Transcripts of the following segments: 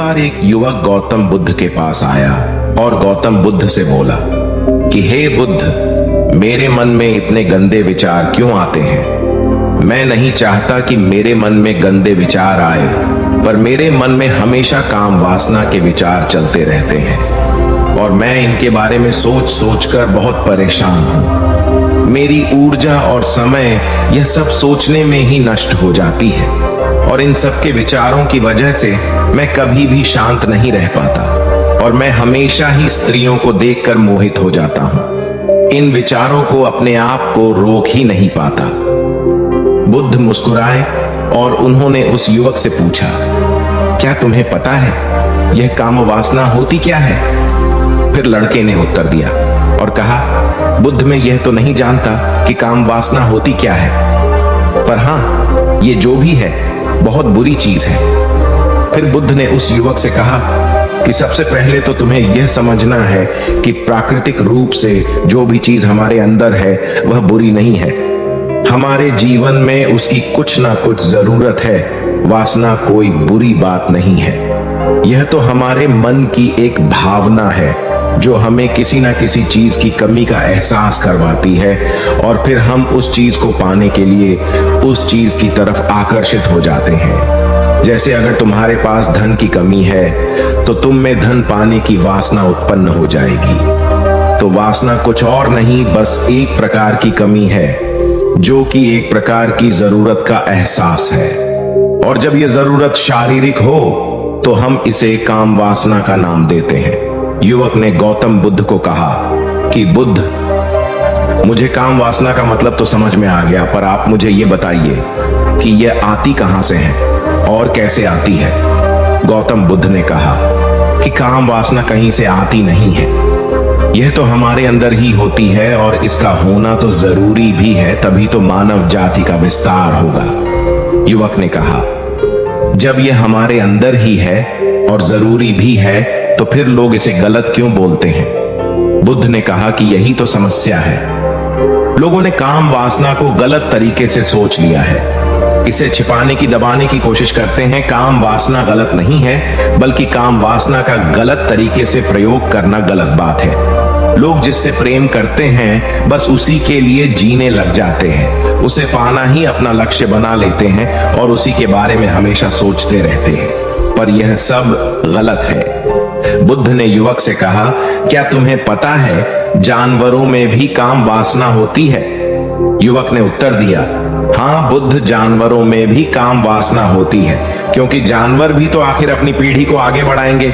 बार एक युवक गौतम बुद्ध के पास आया और गौतम बुद्ध से बोला कि हे बुद्ध, मेरे मन में इतने गंदे विचार क्यों आते हैं? मैं नहीं चाहता कि मेरे मन में गंदे विचार आए, पर मेरे मन में हमेशा काम वासना के विचार चलते रहते हैं और मैं इनके बारे में सोच सोच कर बहुत परेशान हूँ। मेरी ऊर्जा और समय यह सब सोचने में ही नष्ट हो जाती है और इन सब के विचारों की वजह से मैं कभी भी शांत नहीं रह पाता और मैं हमेशा ही स्त्रियों को देखकर मोहित हो जाता हूँ। इन विचारों को अपने आप को रोक ही नहीं पाता। बुद्ध मुस्कुराए और उन्होंने उस युवक से पूछा, क्या तुम्हें पता है यह काम वासना होती क्या है? फिर लड़के ने उत्तर दिया और कहा, बुद्ध मैं यह तो नहीं जानता कि काम वासना होती क्या है, पर हाँ, ये जो भी है बहुत बुरी चीज है। फिर बुद्ध ने उस युवक से कहा कि सबसे पहले तो तुम्हें यह समझना है कि प्राकृतिक रूप से जो भी चीज हमारे अंदर है वह बुरी नहीं है। हमारे जीवन में उसकी कुछ ना कुछ जरूरत है। वासना कोई बुरी बात नहीं है। यह तो हमारे मन की एक भावना है जो हमें किसी ना किसी चीज की कमी का एहसास करवाती है और फिर हम उस चीज को पाने के लिए उस चीज की तरफ आकर्षित हो जाते हैं। जैसे अगर तुम्हारे पास धन की कमी है तो तुम में धन पाने की वासना उत्पन्न हो जाएगी। तो वासना कुछ और नहीं, बस एक प्रकार की कमी है जो कि एक प्रकार की जरूरत का एहसास है और जब यह जरूरत शारीरिक हो तो हम इसे काम वासना का नाम देते हैं। युवक ने गौतम बुद्ध को कहा कि बुद्ध, मुझे काम वासना का मतलब तो समझ में आ गया, पर आप मुझे ये बताइए कि यह आती कहां से है और कैसे आती है? गौतम बुद्ध ने कहा कि काम वासना कहीं से आती नहीं है, यह तो हमारे अंदर ही होती है और इसका होना तो जरूरी भी है, तभी तो मानव जाति का विस्तार होगा। युवक ने कहा, जब यह हमारे अंदर ही है और जरूरी भी है तो फिर लोग इसे गलत क्यों बोलते हैं? बुद्ध ने कहा कि यही तो समस्या है। लोगों ने काम वासना को गलत तरीके से सोच लिया है। इसे छिपाने की, दबाने की कोशिश करते हैं। काम वासना गलत नहीं है, बल्कि काम वासना का गलत तरीके से प्रयोग करना गलत बात है। लोग जिससे प्रेम करते हैं बस उसी के लिए जीने लग जाते हैं, उसे पाना ही अपना लक्ष्य बना लेते हैं और उसी के बारे में हमेशा सोचते रहते हैं, पर यह सब गलत है। बुद्ध ने युवक से कहा, क्या तुम्हें पता है जानवरों में भी काम वासना होती है? युवक ने उत्तर दिया, हाँ बुद्ध, जानवरों में भी काम वासना होती है, क्योंकि जानवर भी तो आखिर अपनी पीढ़ी को आगे बढ़ाएंगे।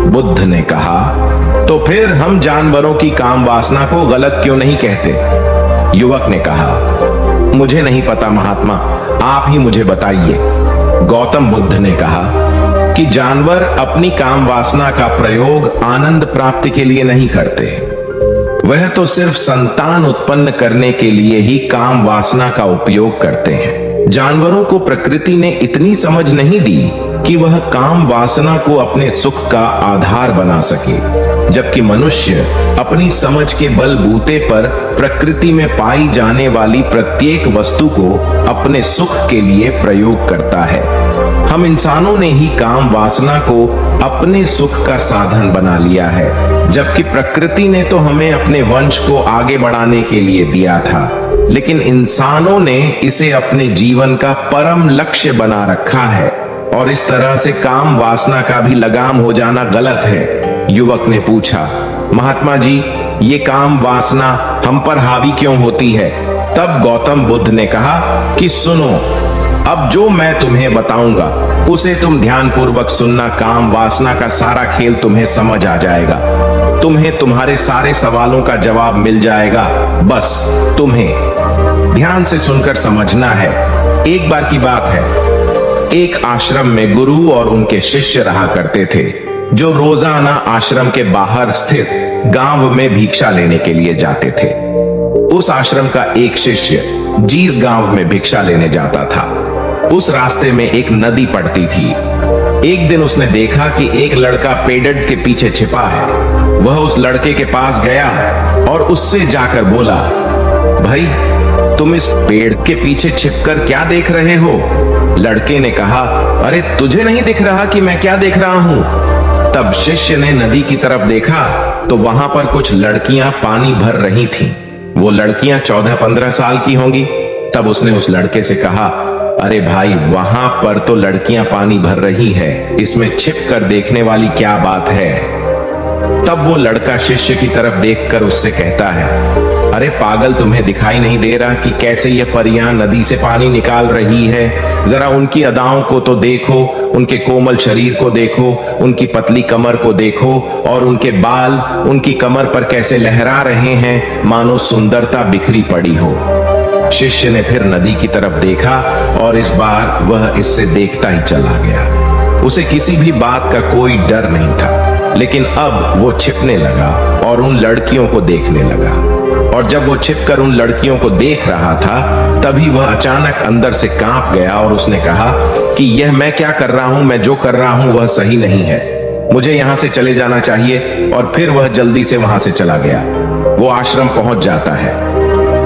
बुद्ध ने कहा, तो फिर हम जानवरों की काम वासना को गलत क्यों नहीं कहते? युवक ने कहा, मुझे नहीं पता महात्मा, आप ही मुझे बताइए। गौतम बुद्ध ने कहा कि जानवर अपनी काम वासना का प्रयोग आनंद प्राप्ति के लिए नहीं करते, वह तो सिर्फ संतान उत्पन्न करने के लिए ही काम वासना का उपयोग करते हैं। जानवरों को प्रकृति ने इतनी समझ नहीं दी कि वह काम वासना को अपने सुख का आधार बना सके, जबकि मनुष्य अपनी समझ के बलबूते पर प्रकृति में पाई जाने वाली प्रत्येक वस्तु को अपने सुख के लिए प्रयोग करता है। हम इंसानों ने ही काम वासना को अपने सुख का साधन बना लिया है, जबकि प्रकृति ने तो हमें अपने वंश को आगे बढ़ाने के लिए दिया था, लेकिन इंसानों ने इसे अपने जीवन का परम लक्ष्य बना रखा है और इस तरह से काम वासना का भी लगाम हो जाना गलत है। युवक ने पूछा, महात्मा जी, ये काम वासना हम पर हावी क्यों होती है? तब गौतम बुद्ध ने कहा कि सुनो, अब जो मैं तुम्हें बताऊंगा उसे तुम ध्यानपूर्वक सुनना। काम वासना का सारा खेल तुम्हें समझ आ जाएगा, तुम्हें तुम्हारे सारे सवालों का जवाब मिल जाएगा। बस तुम्हें ध्यान से सुनकर समझना है। एक बार की बात है, एक आश्रम में गुरु और उनके शिष्य रहा करते थे, जो रोजाना आश्रम के बाहर स्थित गांव में भिक्षा लेने के लिए जाते थे। उस आश्रम का एक शिष्य जिस गांव में भिक्षा लेने जाता था, उस रास्ते में एक नदी पड़ती थी। एक दिन उसने देखा कि एक लड़का पेड़ के पीछे छिपा है। वह उस लड़के के पास गया और उससे जाकर बोला, भाई, तुम इस पेड़ के पीछे छिपकर क्या देख रहे हो? लड़के ने कहा, अरे तुझे नहीं दिख रहा कि मैं क्या देख रहा हूं? तब शिष्य ने नदी की तरफ देखा तो वहां पर कुछ लड़कियां पानी भर रही थीं। वो लड़कियां 14-15 साल की होंगी। तब उसने उस लड़के से कहा, अरे भाई, वहां पर तो लड़कियां पानी भर रही है, इसमें छिप कर देखने वाली क्या बात है? तब वो लड़का शिष्य की तरफ देखकर उससे कहता है, अरे पागल, तुम्हें दिखाई नहीं दे रहा कि कैसे ये परियां नदी से पानी निकाल रही है? जरा उनकी अदाओं को तो देखो, उनके कोमल शरीर को देखो, उनकी पतली कमर को देखो, और उनके बाल उनकी कमर पर कैसे लहरा रहे हैं, मानो सुंदरता बिखरी पड़ी हो। शिष्य ने फिर नदी की तरफ देखा और इस बार वह इससे देखता ही चला गया। उसे किसी भी बात का कोई डर नहीं था, लेकिन अब वो छिपने लगा और उन लड़कियों को देखने लगा। और जब वो छिपकर उन लड़कियों को देख रहा था, तभी वह अचानक अंदर से कांप गया और उसने कहा कि यह मैं क्या कर रहा हूं? मैं जो कर रहा हूं वह सही नहीं है, मुझे यहां से चले जाना चाहिए। और फिर वह जल्दी से वहां से चला गया। वो आश्रम पहुंच जाता है।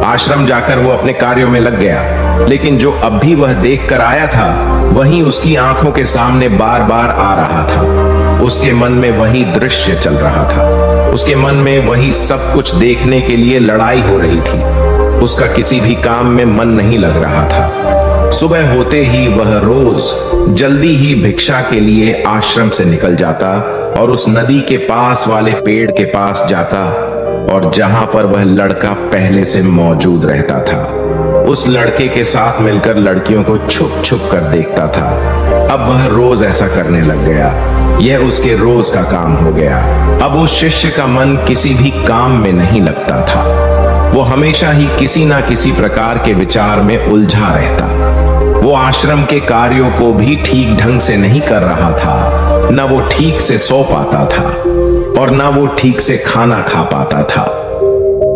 आश्रम जाकर वो अपने कार्यों में लग गया, लेकिन जो अब भी वह देख कर आया था वही उसकी आंखों के सामने बार बार आ रहा था। उसके मन में वही दृश्य चल रहा था। उसके मन में वही सब कुछ देखने के लिए लड़ाई हो रही थी। उसका किसी भी काम में मन नहीं लग रहा था। सुबह होते ही वह रोज जल्दी ही भिक्षा के लिए आश्रम से निकल जाता और उस नदी के पास वाले पेड़ के पास जाता, और जहां पर वह लड़का पहले से मौजूद रहता था, उस लड़के के साथ मिलकर लड़कियों को छुप छुप कर देखता था। अब वह रोज ऐसा करने लग गया। यह उसके रोज का काम हो गया। अब उस शिष्य का मन किसी भी काम में नहीं लगता था। वो हमेशा ही किसी ना किसी प्रकार के विचार में उलझा रहता। वो आश्रम के कार्यों को भी ठीक ढंग से नहीं कर रहा था। न वो ठीक से सो पाता था और न वो ठीक से खाना खा पाता था।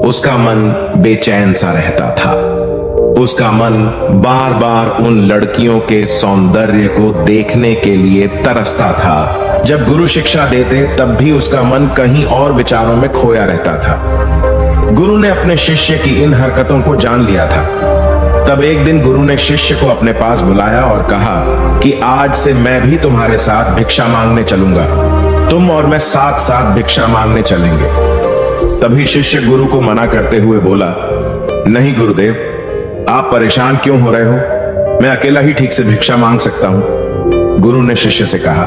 उसका मन बेचैन सा रहता था। उसका मन बार बार उन लड़कियों के सौंदर्य को देखने के लिए तरसता था। जब गुरु शिक्षा देते तब भी उसका मन कहीं और विचारों में खोया रहता था। गुरु ने अपने शिष्य की इन हरकतों को जान लिया था। तब एक दिन गुरु ने शिष्य को अपने पास बुलाया और कहा कि आज से मैं भी तुम्हारे साथ भिक्षा मांगने चलूंगा। तुम और मैं साथ साथ भिक्षा मांगने चलेंगे। तभी शिष्य गुरु को मना करते हुए बोला, नहीं गुरुदेव, आप परेशान क्यों हो रहे हो? मैं अकेला ही ठीक से भिक्षा मांग सकता हूं। गुरु ने शिष्य से कहा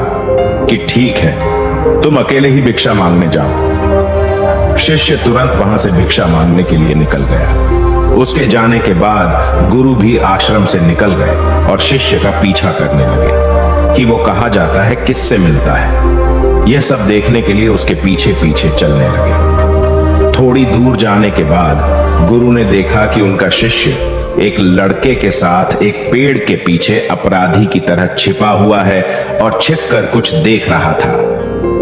कि ठीक है, तुम अकेले ही भिक्षा मांगने जाओ। शिष्य तुरंत वहां से भिक्षा मांगने के लिए निकल गया। उसके जाने के बाद गुरु भी आश्रम से निकल गए और शिष्य का पीछा करने लगे कि वो कहा जाता है, किससे मिलता है। यह सब देखने के लिए उसके पीछे पीछे चलने लगे। थोड़ी दूर जाने के बाद गुरु ने देखा कि उनका शिष्य एक लड़के के साथ एक पेड़ के पीछे अपराधी की तरह छिपा हुआ है और छिपकर कुछ देख रहा था।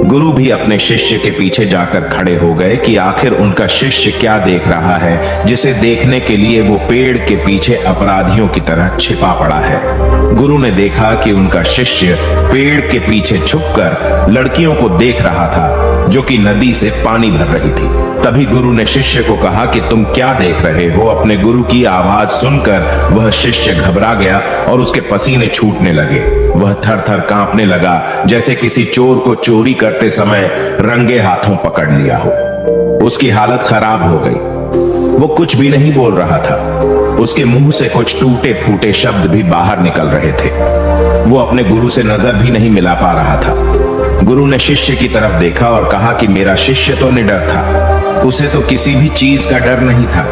गुरु भी अपने शिष्य के पीछे जाकर खड़े हो गए कि आखिर उनका शिष्य क्या देख रहा है, जिसे देखने के लिए वो पेड़ के पीछे अपराधियों की तरह छिपा पड़ा है। गुरु ने देखा कि उनका शिष्य पेड़ के पीछे छुपकर लड़कियों को देख रहा था, जो कि नदी से पानी भर रही थी। तभी गुरु ने शिष्य को कहा कि तुम क्या देख रहे हो? अपने गुरु की आवाज सुनकर वह शिष्य घबरा गया और उसके पसीने छूटने लगे। वह थर थर कांपने लगा, जैसे किसी चोर को चोरी करते समय रंगे हाथों पकड़ लिया हो। उसकी हालत खराब हो गई। वो कुछ भी नहीं बोल रहा था। उसके मुंह से कुछ टूटे फूटे शब्द भी बाहर निकल रहे थे। वो अपने गुरु से नजर भी नहीं मिला पा रहा था। गुरु ने शिष्य की तरफ देखा और कहा कि मेरा शिष्य तो निडर था, उसे तो किसी भी चीज का डर नहीं था,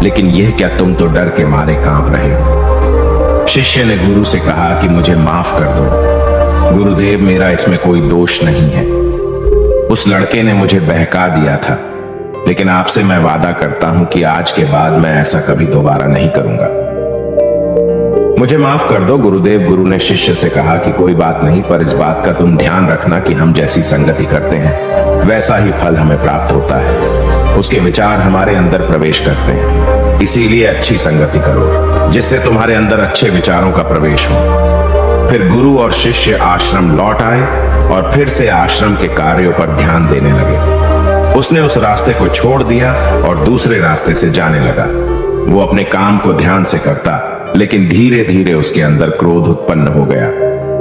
लेकिन यह क्या, तुम तो डर के मारे कांप रहे हो। शिष्य ने गुरु से कहा कि मुझे माफ कर दो गुरुदेव, मेरा इसमें कोई दोष नहीं है। उस लड़के ने मुझे बहका दिया था, लेकिन आपसे मैं वादा करता हूं कि आज के बाद मैं ऐसा कभी दोबारा नहीं करूंगा। मुझे माफ कर दो गुरुदेव। गुरु ने शिष्य से कहा कि कोई बात नहीं, पर इस बात का तुम ध्यान रखना कि हम जैसी संगति करते हैं वैसा ही फल हमें प्राप्त होता है। उसके विचार हमारे अंदर प्रवेश करते हैं, इसीलिए अच्छी संगति करो जिससे तुम्हारे अंदर अच्छे विचारों का प्रवेश हो। फिर गुरु और शिष्य आश्रम लौट आए और फिर से आश्रम के कार्यों पर ध्यान देने लगे। उसने उस रास्ते को छोड़ दिया और दूसरे रास्ते से जाने लगा। वो अपने काम को ध्यान से करता, लेकिन धीरे धीरे उसके अंदर क्रोध उत्पन्न हो गया।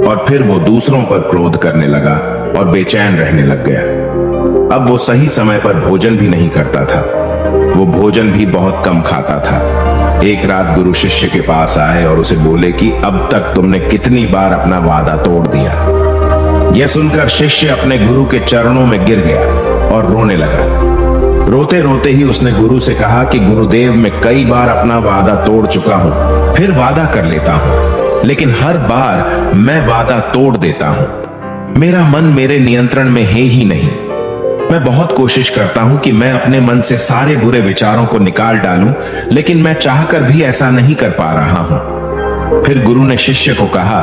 और फिर वो दूसरों पर क्रोध करने लगा और बेचैन रहने लग गया। अब वो सही समय पर भोजन भी नहीं करता था, वो भोजन भी बहुत कम खाता था। एक रात गुरु शिष्य के पास आए और उसे बोले कि अब तक तुमने कितनी बार अपना वादा तोड़ दिया। यह सुनकर शिष्य अपने गुरु के चरणों में गिर गया और रोने लगा। रोते रोते ही उसने गुरु से कहा कि गुरुदेव, मैं कई बार अपना वादा तोड़ चुका हूं, फिर वादा कर लेता हूं, लेकिन हर बार मैं वादा तोड़ देता हूं। मेरा मन मेरे नियंत्रण में है ही नहीं। मैं बहुत कोशिश करता हूं कि मैं अपने मन से सारे बुरे विचारों को निकाल डालूं, लेकिन मैं चाहकर भी ऐसा नहीं कर पा रहा हूं। फिर गुरु ने शिष्य को कहा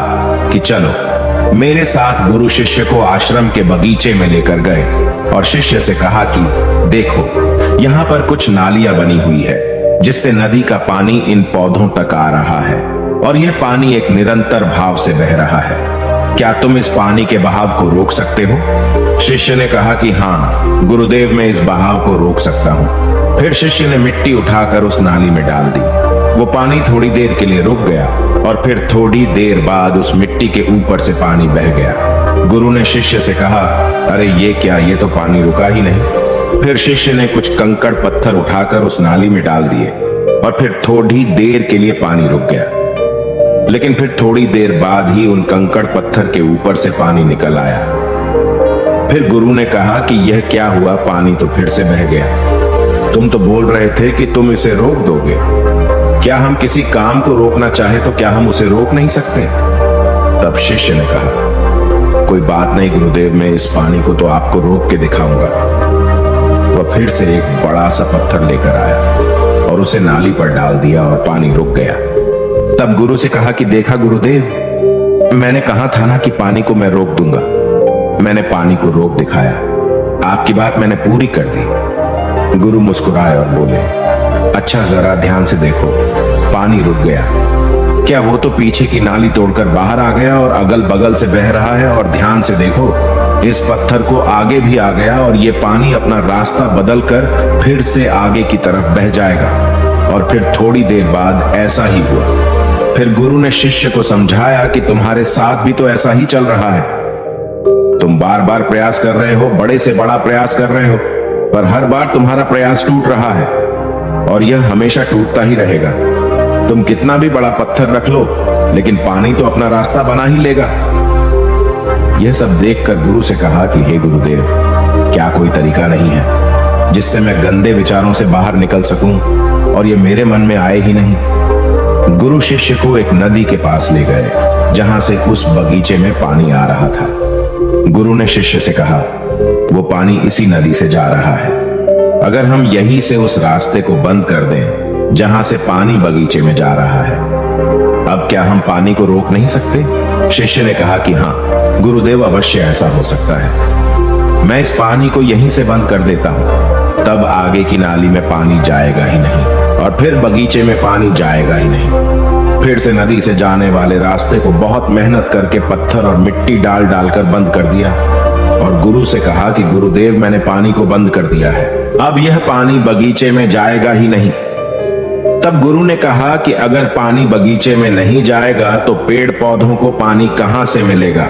कि चलो मेरे साथ। गुरु शिष्य को आश्रम के बगीचे में लेकर गए और शिष्य से कहा कि देखो, यहाँ पर कुछ नालियां बनी हुई है जिससे नदी का पानी इन पौधों तक आ रहा है और यह पानी एक निरंतर भाव से बह रहा है। क्या तुम इस पानी के बहाव को रोक सकते हो? शिष्य ने कहा कि हाँ गुरुदेव, मैं इस बहाव को रोक सकता हूँ। फिर शिष्य ने मिट्टी उठाकर उस नाली में डाल दी। वो पानी थोड़ी देर के लिए रुक गया और फिर थोड़ी देर बाद उस मिट्टी के ऊपर से पानी बह गया। गुरु ने शिष्य से कहा, अरे ये क्या, ये तो पानी रुका ही नहीं। फिर शिष्य ने कुछ कंकड़ पत्थर उठाकर उस नाली में डाल दिए और फिर थोड़ी देर के लिए पानी रुक गया, लेकिन फिर थोड़ी देर बाद ही उन कंकड़ पत्थर के ऊपर से पानी निकल आया। फिर गुरु ने कहा कि यह क्या हुआ, पानी तो फिर से बह गया। तुम तो बोल रहे थे कि तुम इसे रोक दोगे। क्या हम किसी काम को रोकना चाहे तो क्या हम उसे रोक नहीं सकते? तब शिष्य ने कहा, कोई बात नहीं गुरुदेव, मैं इस पानी को तो आपको रोक के दिखाऊंगा। वह फिर से एक बड़ा सा पत्थर लेकर आया और उसे नाली पर डाल दिया और पानी रुक गया। तब गुरु से कहा कि देखा गुरुदेव, मैंने कहा था ना कि पानी को मैं रोक दूंगा। मैंने पानी को रोक दिखाया, आपकी बात मैंने पूरी कर दी। गुरु मुस्कुराए और बोले, अच्छा जरा ध्यान से देखो, पानी रुक गया। क्या वो तो पीछे की नाली तोड़कर बाहर आ गया और अगल बगल से बह रहा है, और ध्यान से देखो इस पत्थर को आगे भी आ गया और ये पानी अपना रास्ता बदलकर फिर से आगे की तरफ बह जाएगा। और फिर थोड़ी देर बाद ऐसा ही हुआ। फिर गुरु ने शिष्य को समझाया कि तुम्हारे साथ भी तो ऐसा ही चल रहा है। तुम बार बार प्रयास कर रहे हो, बड़े से बड़ा प्रयास कर रहे हो, पर हर बार तुम्हारा प्रयास टूट रहा है और यह हमेशा टूटता ही रहेगा। तुम कितना भी बड़ा पत्थर रख लो, लेकिन पानी तो अपना रास्ता बना ही लेगा। यह सब देखकर गुरु से कहा कि हे गुरुदेव, क्या कोई तरीका नहीं है जिससे मैं गंदे विचारों से बाहर निकल सकूं और ये मेरे मन में आए ही नहीं? गुरु शिष्य को एक नदी के पास ले गए जहां से उस बगीचे में पानी आ रहा था। गुरु ने शिष्य से कहा, वो पानी इसी नदी से जा रहा है। अगर हम यहीं से उस रास्ते को बंद कर दें जहां से पानी बगीचे में जा रहा है, अब क्या हम पानी को रोक नहीं सकते? शिष्य ने कहा कि हाँ गुरुदेव, अवश्य ऐसा हो सकता है। मैं इस पानी को यहीं से बंद कर देता हूं, तब आगे की नाली में पानी जाएगा ही नहीं और फिर बगीचे में पानी जाएगा ही नहीं। फिर से नदी से जाने वाले रास्ते को बहुत मेहनत करके पत्थर और मिट्टी डाल डालकर बंद कर दिया और गुरु से कहा कि गुरुदेव, मैंने पानी को बंद कर दिया है, अब यह पानी बगीचे में जाएगा ही नहीं। तब गुरु ने कहा कि अगर पानी बगीचे में नहीं जाएगा तो पेड़ पौधों को पानी कहां से मिलेगा?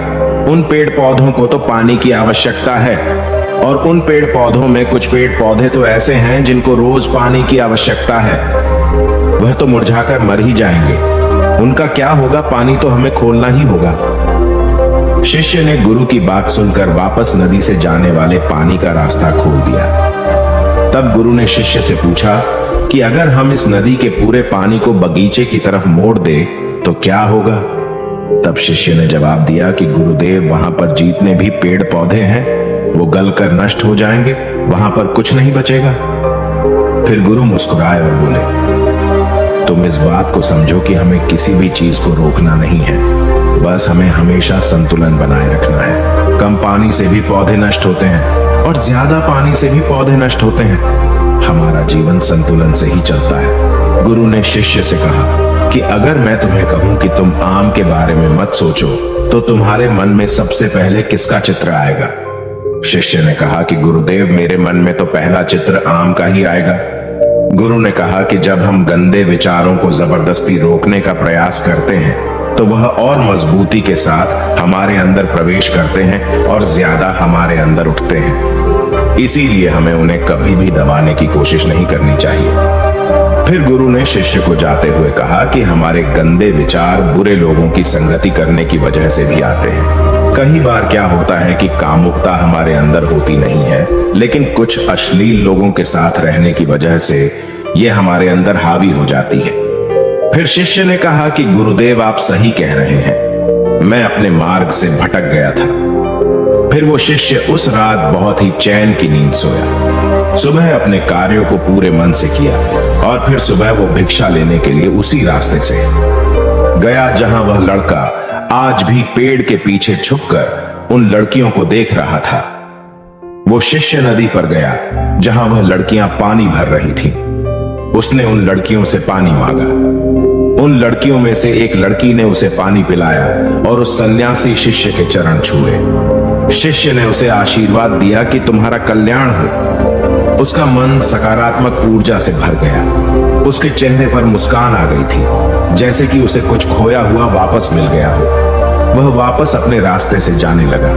उन पेड़ पौधों को तो पानी की आवश्यकता है और उन पेड़ पौधों में कुछ पेड़ पौधे तो ऐसे हैं जिनको रोज पानी की आवश्यकता है। वह तो मुरझाकर मर ही जाएंगे, उनका क्या होगा? पानी तो हमें खोलना ही होगा। शिष्य ने गुरु की बात सुनकर वापस नदी से जाने वाले पानी का रास्ता खोल दिया। तब गुरु ने शिष्य से पूछा कि अगर हम इस नदी के पूरे पानी को बगीचे की तरफ मोड़ दे तो क्या होगा? तब शिष्य ने जवाब दिया कि गुरुदेव, वहां पर जितने भी पेड़ पौधे हैं वो गलकर नष्ट हो जाएंगे, वहां पर कुछ नहीं बचेगा। फिर गुरु मुस्कुराए और बोले, तुम इस बात को समझो कि हमें किसी भी चीज को रोकना नहीं है, बस हमें हमेशा संतुलन बनाए रखना है। कम पानी से भी पौधे नष्ट होते हैं और ज्यादा पानी से भी पौधे नष्ट होते हैं। हमारा जीवन संतुलन से ही चलता है। गुरु ने शिष्य से कहा कि अगर मैं तुम्हें कहूं कि तुम आम के बारे में मत सोचो तो तुम्हारे मन में सबसे पहले किसका चित्र आएगा? शिष्य ने कहा कि गुरुदेव, मेरे मन में तो पहला चित्र आम का ही आएगा। गुरु ने कहा कि जब हम गंदे विचारों को जबरदस्ती रोकने का प्रयास करते हैं तो वह और मजबूती के साथ हमारे अंदर प्रवेश करते हैं और ज्यादा हमारे अंदर उठते हैं। इसीलिए हमें उन्हें कभी भी दबाने की कोशिश नहीं करनी चाहिए। फिर गुरु ने शिष्य को जाते हुए कहा कि हमारे गंदे विचार बुरे लोगों की संगति करने की वजह से भी आते हैं। कई बार क्या होता है कि कामुकता हमारे अंदर होती नहीं है, लेकिन कुछ अश्लील लोगों के साथ रहने की वजह से यह हमारे अंदर हावी हो जाती है। फिर शिष्य ने कहा कि गुरुदेव आप सही कह रहे हैं, मैं अपने मार्ग से भटक गया था। फिर वो शिष्य उस रात बहुत ही चैन की नींद सोया। सुबह अपने कार्यों को पूरे मन से किया और फिर सुबह वो भिक्षा लेने के लिए उसी रास्ते से गया जहां वह लड़का आज भी पेड़ के पीछे छुपकर उन लड़कियों को देख रहा था। वो शिष्य नदी पर गया जहां वह लड़कियां पानी भर रही थीं। उसने उन लड़कियों से पानी मांगा। उन लड़कियों में से एक लड़की ने उसे पानी पिलाया और उस सन्यासी शिष्य के चरण छुए। शिष्य ने उसे आशीर्वाद दिया कि तुम्हारा कल्याण हो। उसका मन सकारात्मक ऊर्जा से भर गया। उसके चेहरे पर मुस्कान आ गई थी, जैसे कि उसे कुछ खोया हुआ वापस मिल गया हो। वह वापस अपने रास्ते से जाने लगा।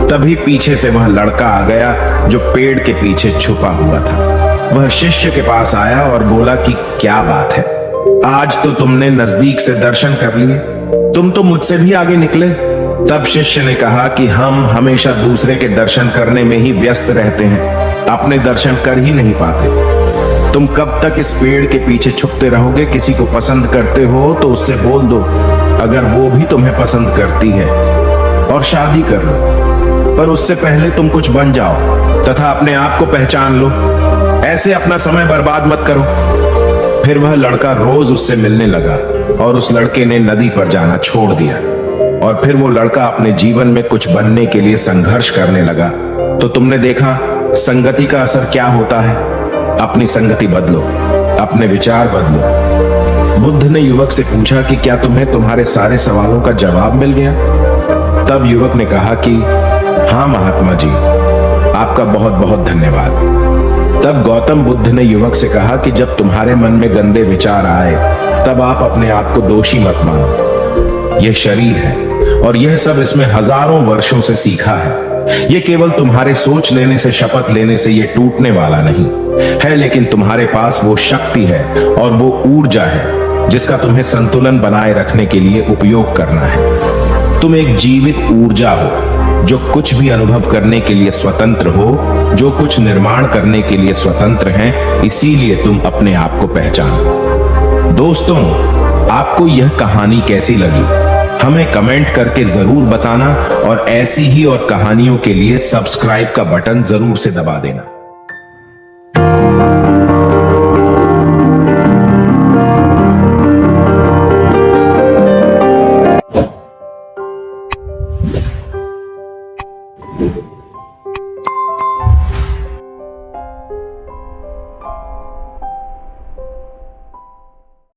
तभी पीछे से वह लड़का आ गया जो पेड़ के पीछे छुपा हुआ था। वह शिष्य के पास आया और बोला कि क्या बात है, आज तो तुमने नजदीक से दर्शन कर लिए, तुम तो मुझसे भी आगे निकले। तब शिष्य ने कहा कि हम हमेशा दूसरे के दर्शन करने में ही व्यस्त रहते हैं, अपने दर्शन कर ही नहीं पाते। तुम कब तक इस पेड़ के पीछे छुपते रहोगे? किसी को पसंद करते हो तो उससे बोल दो, अगर वो भी तुम्हें पसंद करती है, और शादी कर लो। पर उससे पहले तुम कुछ बन जाओ तथा अपने आप को पहचान लो। ऐसे अपना समय बर्बाद मत करो। फिर वह लड़का रोज उससे मिलने लगा और उस लड़के ने नदी पर जाना छोड़ दिया। और फिर वो लड़का अपने जीवन में कुछ बनने के लिए संघर्ष करने लगा। तो तुमने देखा संगति का असर क्या होता है। अपनी संगति बदलो, अपने विचार बदलो। बुद्ध ने युवक से पूछा कि क्या तुम्हें तुम्हारे सारे सवालों का जवाब मिल गया? तब युवक ने कहा कि हाँ महात्मा जी, आपका बहुत बहुत धन्यवाद। तब गौतम बुद्ध ने युवक से कहा कि जब तुम्हारे मन में गंदे विचार आए तब आप अपने आप को दोषी मत मानो। यह शरीर है और यह सब इसमें हजारों वर्षों से सीखा है। यह केवल तुम्हारे सोच लेने से, शपथ लेने से यह टूटने वाला नहीं है, लेकिन तुम्हारे पास वो शक्ति है और वो ऊर्जा है जिसका तुम्हें संतुलन बनाए रखने के लिए उपयोग करना है। तुम एक जीवित ऊर्जा हो जो कुछ भी अनुभव करने के लिए स्वतंत्र हो, जो कुछ निर्माण करने के लिए स्वतंत्र हैं। इसीलिए तुम अपने आप को पहचानो। दोस्तों, आपको यह कहानी कैसी लगी हमें कमेंट करके जरूर बताना और ऐसी ही और कहानियों के लिए सब्सक्राइब का बटन जरूर से दबा देना। you